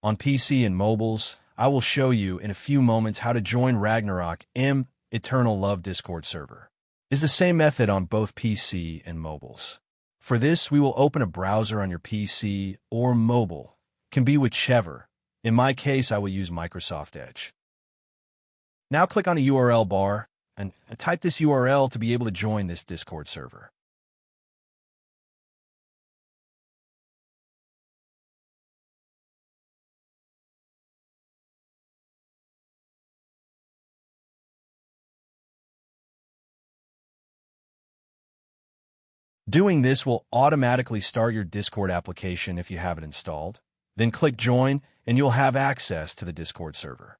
On PC and mobiles, I will show you in a few moments how to join Ragnarok M Eternal Love Discord server. It's the same method on both PC and mobiles. For this, we will open a browser on your PC or mobile. Can be whichever. In my case, I will use Microsoft Edge. Now click on the URL bar and type this URL to be able to join this Discord server. Doing this will automatically start your Discord application if you have it installed. Then click Join, and you'll have access to the Discord server.